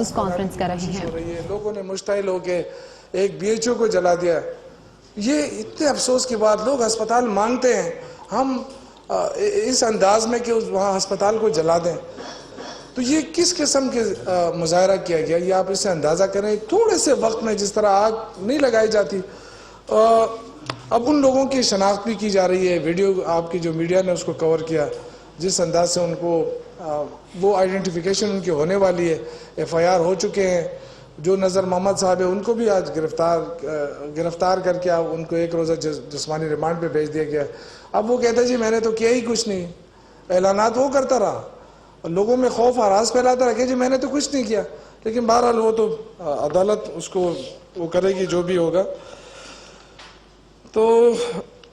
News conference کر رہے ہیں۔ لوگوں نے مشتعل ہو کے ایک BHO کو جلا دیا۔ یہ اتنے افسوس کی بات، لوگ ہسپتال مانگتے ہیں، ہم اس انداز میں کہ وہاں ہسپتال کو جلا دیں، تو یہ کس قسم کے مظاہرہ کیا گیا؟ یہ آپ اس سے اندازہ کریں، تھوڑے سے وقت میں جس طرح آگ نہیں لگائی جاتی۔ اب ان لوگوں کی شناخت بھی کی جا رہی ہے، ویڈیو آپ کی جو میڈیا نے اس کو کور کیا، جس انداز سے ان کو وہ آئیڈینٹیفیکیشن ان کی ہونے والی ہے، FIR ہو چکے ہیں۔ جو نظر محمد صاحب ہے ان کو بھی آج گرفتار کر کے ان کو 1 روزہ جسمانی ریمانڈ پہ بھیج دیا گیا۔ اب وہ کہتا ہے جی میں نے تو کیا ہی کچھ نہیں، اعلانات وہ کرتا رہا، لوگوں میں خوف آراز پھیلاتا رہا کہ جی میں نے تو کچھ نہیں کیا، لیکن بہرحال وہ تو عدالت اس کو وہ کرے گی جو بھی ہوگا۔ تو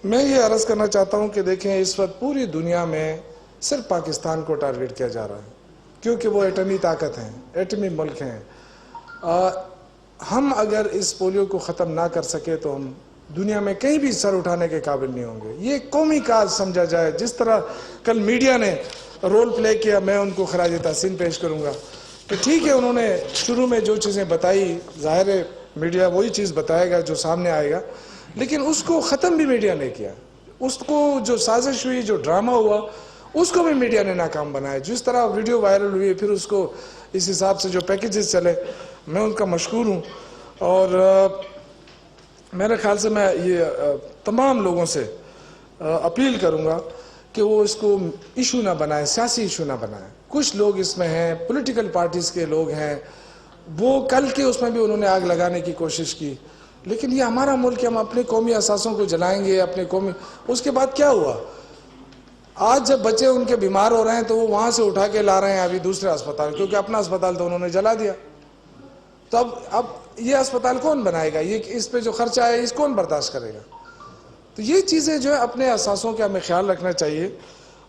میں یہ عرض کرنا چاہتا ہوں کہ دیکھیں اس وقت پوری دنیا میں صرف پاکستان کو ٹارگٹ کیا جا رہا ہے، کیونکہ وہ ایٹمی طاقت ہیں، ایٹمی ملک ہیں۔ ہم اگر اس پولیو کو ختم نہ کر سکے تو ہم دنیا میں کہیں بھی سر اٹھانے کے قابل نہیں ہوں گے۔ یہ قومی کاج سمجھا جائے، جس طرح کل میڈیا نے رول پلے کیا، میں ان کو خراج تحسین پیش کروں گا کہ ٹھیک ہے انہوں نے شروع میں جو چیزیں بتائی، ظاہر ہے میڈیا وہی چیز بتائے گا جو سامنے آئے گا، لیکن اس کو ختم بھی میڈیا نے کیا۔ اس کو جو سازش ہوئی، جو ڈرامہ ہوا، اس کو بھی میڈیا نے ناکام بنایا۔ جس طرح ویڈیو وائرل ہوئی، پھر اس کو اس حساب سے جو پیکیجز چلے، میں ان کا مشکور ہوں۔ اور میرے خیال سے میں یہ تمام لوگوں سے اپیل کروں گا کہ وہ اس کو ایشو نہ بنائیں، سیاسی ایشو نہ بنائیں۔ کچھ لوگ اس میں ہیں، پولیٹیکل پارٹیز کے لوگ ہیں، وہ کل کے اس میں بھی انہوں نے آگ لگانے کی کوشش کی، لیکن یہ ہمارا ملک ہے، ہم اپنے قومی اثاثوں کو جلائیں گے، اپنے قومی۔ اس کے بعد کیا ہوا؟ آج جب بچے ان کے بیمار ہو رہے ہیں تو وہ وہاں سے اٹھا کے لا رہے ہیں ابھی دوسرے ہسپتال، کیونکہ اپنا ہسپتال تو انہوں نے جلا دیا۔ تو اب یہ ہسپتال کون بنائے گا؟ یہ اس پہ جو خرچہ ہے اس کون برداشت کرے گا؟ تو یہ چیزیں جو ہے اپنے اثاثوں کا ہمیں خیال رکھنا چاہیے۔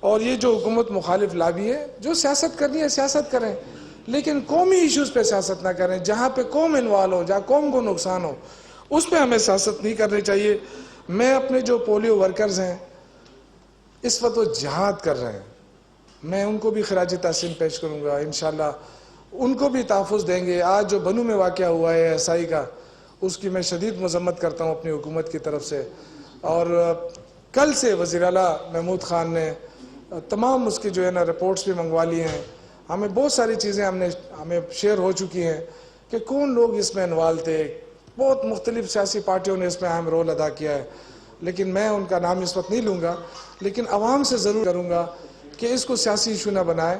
اور یہ جو حکومت مخالف لابی ہے، جو سیاست کرنی ہے سیاست کریں، لیکن قومی ایشوز پہ سیاست نہ کریں۔ جہاں پہ قوم انوالو ہو، جہاں قوم کو نقصان ہو، اس پہ ہمیں سیاست نہیں کرنی چاہیے۔ میں اپنے جو پولیو ورکرز ہیں اس وقت وہ جہاد کر رہے ہیں، میں ان کو بھی خراج تحسین پیش کروں گا، انشاءاللہ ان کو بھی تحفظ دیں گے۔ آج جو بنو میں واقعہ ہوا ہے SI کا، اس کی میں شدید مذمت کرتا ہوں اپنی حکومت کی طرف سے۔ اور کل سے وزیر اعلیٰ محمود خان نے تمام اس کی جو ہے نا رپورٹس بھی منگوا لی ہیں۔ ہمیں بہت ساری چیزیں ہمیں شیئر ہو چکی ہیں کہ کون لوگ اس میں انوالو تھے۔ بہت مختلف سیاسی پارٹیوں نے اس میں اہم رول ادا کیا ہے، لیکن میں ان کا نام اس وقت نہیں لوں گا، لیکن عوام سے ضرور کروں گا کہ اس کو سیاسی ایشو نہ بنائے۔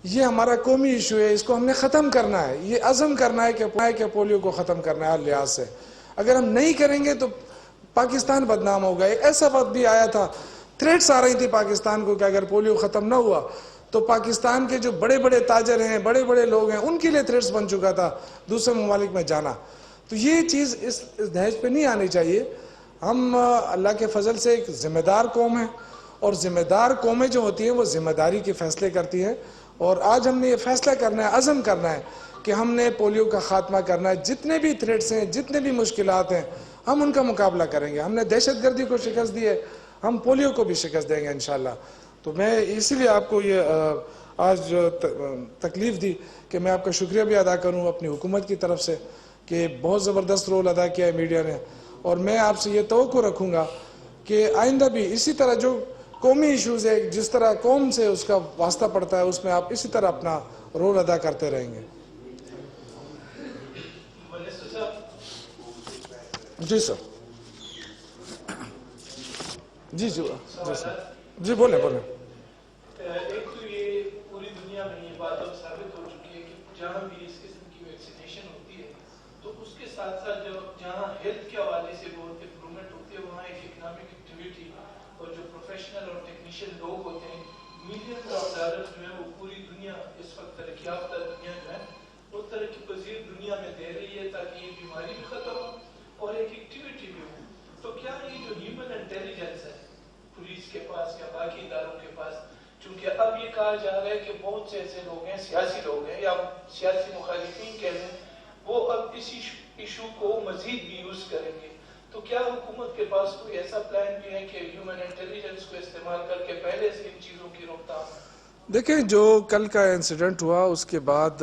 یہ ہمارا قومی ایشو ہے، اس کو ہم نے ختم کرنا ہے۔ یہ عزم کرنا ہے کہ پولیو کو ختم کرنا ہے ہر لحاظ سے۔ اگر ہم نہیں کریں گے تو پاکستان بدنام ہوگا۔ ایک ایسا وقت بھی آیا تھا، تھریٹس آ رہی تھی پاکستان کو کہ اگر پولیو ختم نہ ہوا تو پاکستان کے جو بڑے بڑے تاجر ہیں، بڑے بڑے لوگ ہیں، ان کے لیے تھریٹس بن چکا تھا دوسرے ممالک میں جانا۔ تو یہ چیز اس دہیج پہ نہیں آنی چاہیے۔ ہم اللہ کے فضل سے ایک ذمہ دار قوم ہیں، اور ذمہ دار قومیں جو ہوتی ہیں وہ ذمہ داری کے فیصلے کرتی ہیں۔ اور آج ہم نے یہ فیصلہ کرنا ہے، عزم کرنا ہے کہ ہم نے پولیو کا خاتمہ کرنا ہے۔ جتنے بھی تھریٹس ہیں، جتنے بھی مشکلات ہیں، ہم ان کا مقابلہ کریں گے۔ ہم نے دہشت گردی کو شکست دی ہے، ہم پولیو کو بھی شکست دیں گے انشاءاللہ۔ تو میں اسی لیے آپ کو یہ آج تکلیف دی کہ میں آپ کا شکریہ بھی ادا کروں اپنی حکومت کی طرف سے کہ بہت زبردست رول ادا کیا ہے میڈیا نے۔ اور میں آپ سے یہ توقع رکھوں گا کہ آئندہ بھی اسی طرح جو قومی ایشوز ہے، جس طرح قوم سے اس کا واسطہ پڑتا ہے، اس میں آپ اسی طرح اپنا رول ادا کرتے رہیں گے۔ جی سر، جی سر، جی بولیں۔ ایک تو یہ پوری دنیا میں یہ بات اب ثابت ہو چکی ہے کہ جہاں بھی اس قسم کی ویکسینیشن ہوتی ہے تو اس کے ساتھ ساتھ جہاں ہیلتھ کے حوالے سے بہت امپرومنٹ ہوتی ہے، وہاں ایک اکنامک ایکٹیویٹی اور جو پروفیشنل اور ٹیکنیشین لوگ ہوتے ہیں، ملینز آف ڈالرز جو ہے وہ پوری دنیا اس وقت ترقی یافتہ دنیا جو ہے وہ ترقی پذیر دنیا میں دے رہی ہے تاکہ یہ بیماری بھی ختم ہو اور ایک ایکٹیویٹی بھی ہو۔ تو کیا یہ جو ہیومن انٹیلیجنس ہے پولیس کے پاس یا باقی اداروں کے پاس، چونکہ اب یہ کہا جا رہا ہے کہ بہت سے ایسے لوگ ہیں، سیاسی لوگ ہیں یا سیاسی مخالفین کہہ لیں، وہ اب اس ایشو کو مزید بھی یوز کریں گے، تو کیا حکومت کے پاس کوئی ایسا پلان بھی ہے کہ ہیومن انٹیلیجنس کو استعمال کر کے پہلے سے ان چیزوں کی روک تھام؟ دیکھیں جو کل کا انسیڈنٹ ہوا اس کے بعد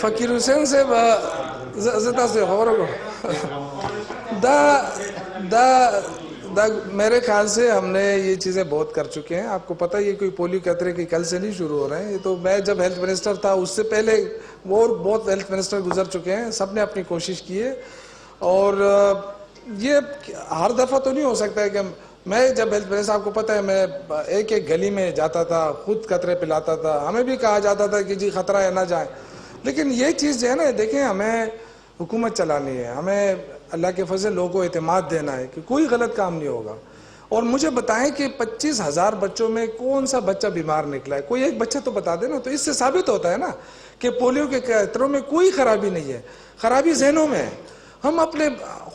فقیر حسین سے زدہ سے خبروں کو دا میرے خیال سے ہم نے یہ چیزیں بہت کر چکے ہیں. آپ کو پتہ یہ کوئی پولیو قطرے کی کل سے نہیں شروع ہو رہے ہیں. یہ تو میں جب ہیلتھ منسٹر تھا اس سے پہلے اور بہت ہیلتھ منسٹر گزر چکے ہیں, سب نے اپنی کوشش کی ہے. اور یہ ہر دفعہ تو نہیں ہو سکتا ہے کہ میں جب ہیلتھ منسٹر, آپ کو پتہ ہے میں ایک ایک گلی میں جاتا تھا, خود قطرے پلاتا تھا, ہمیں بھی کہا جاتا تھا کہ جی خطرہ ہے نہ جائیں. لیکن یہ چیز جو ہے نا, دیکھیں ہمیں حکومت چلانی ہے, ہمیں اللہ کے فضل لوگوں کو اعتماد دینا ہے کہ کوئی غلط کام نہیں ہوگا. اور مجھے بتائیں کہ 25,000 بچوں میں کون سا بچہ بیمار نکلا ہے, کوئی ایک بچہ تو بتا دے نا. تو اس سے ثابت ہوتا ہے نا کہ پولیو کے قطروں میں کوئی خرابی نہیں ہے, خرابی ذہنوں میں ہے. ہم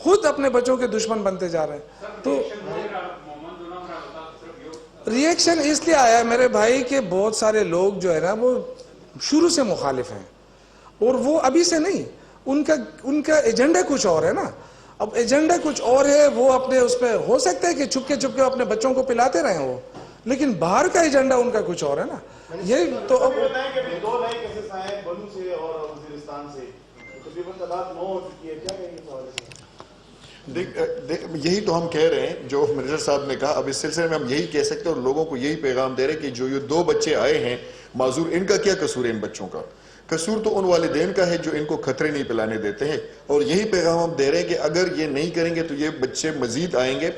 خود اپنے بچوں کے دشمن بنتے جا رہے ہیں. تو ریئیکشن اس لیے آیا ہے میرے بھائی کہ بہت سارے لوگ جو ہے نا وہ شروع سے مخالف ہیں, اور وہ ابھی سے نہیں, ان کا ایجنڈا کچھ اور ہے نا. اب ایجنڈا کچھ اور ہے, وہ اپنے اس پہ ہو سکتا ہے کہ چھپ کے اپنے بچوں کو پلاتے رہیں وہ, لیکن باہر کا ایجنڈا ان کا کچھ اور ہے نا. یہ تو اب بتائیں کہ 2 نئے کیسز آئے ہیں بنو سے اور وزیرستان سے, تقریباً تعداد 9 ہو چکی ہے, کیا کہیں گے اس حوالے سے؟ یہی تو ہم کہہ رہے ہیں جو منسٹر صاحب نے کہا. اب اس سلسلے میں ہم یہی کہہ سکتے ہیں اور لوگوں کو یہی پیغام دے رہے ہیں کہ جو یہ 2 بچے آئے ہیں معذور, ان کا کیا قصور ہے؟ ان بچوں کا قصور تو ان والدین کا ہے جو ان کو خطرے نہیں پلانے دیتے ہیں. اور یہی پیغام ہم دے رہے ہیں کہ اگر یہ نہیں کریں گے تو یہ بچے مزید آئیں گے.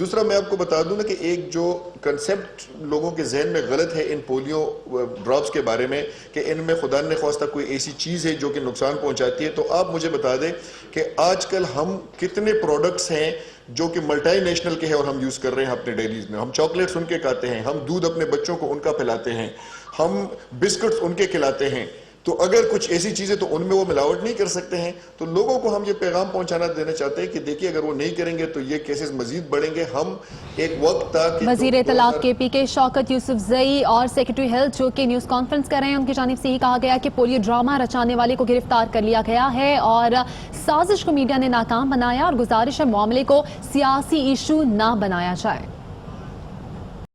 دوسرا میں آپ کو بتا دوں نا کہ ایک جو کنسیپٹ لوگوں کے ذہن میں غلط ہے ان پولیو ڈراپس کے بارے میں کہ ان میں خدا نے خواستہ کوئی ایسی چیز ہے جو کہ نقصان پہنچاتی ہے. تو آپ مجھے بتا دیں کہ آج کل ہم کتنے پروڈکٹس ہیں جو کہ ملٹی نیشنل کے ہیں اور ہم یوز کر رہے ہیں اپنے ڈیلیز میں. ہم چاکلیٹس ان کے کھاتے ہیں, ہم دودھ اپنے بچوں کو ان کا پلاتے ہیں, ہم بسکٹس ان کے کھلاتے ہیں. تو اگر کچھ ایسی چیزیں تو ان میں وہ ملاوٹ نہیں کر سکتے ہیں. تو لوگوں کو ہم یہ پیغام پہنچانا دینا چاہتے ہیں کہ دیکھیے اگر وہ نہیں کریں گے تو یہ کیسز مزید بڑھیں گے. ہم ایک وقت تھا کہ وزیر اطلاعات کے پی کے شوکت یوسف زئی اور سیکرٹری ہیلتھ جو کہ نیوز کانفرنس کر رہے ہیں, ان کی جانب سے یہ کہا گیا کہ پولیو ڈرامہ رچانے والے کو گرفتار کر لیا گیا ہے اور سازش کو میڈیا نے ناکام بنایا, اور گزارش ہے معاملے کو سیاسی ایشو نہ بنایا جائے.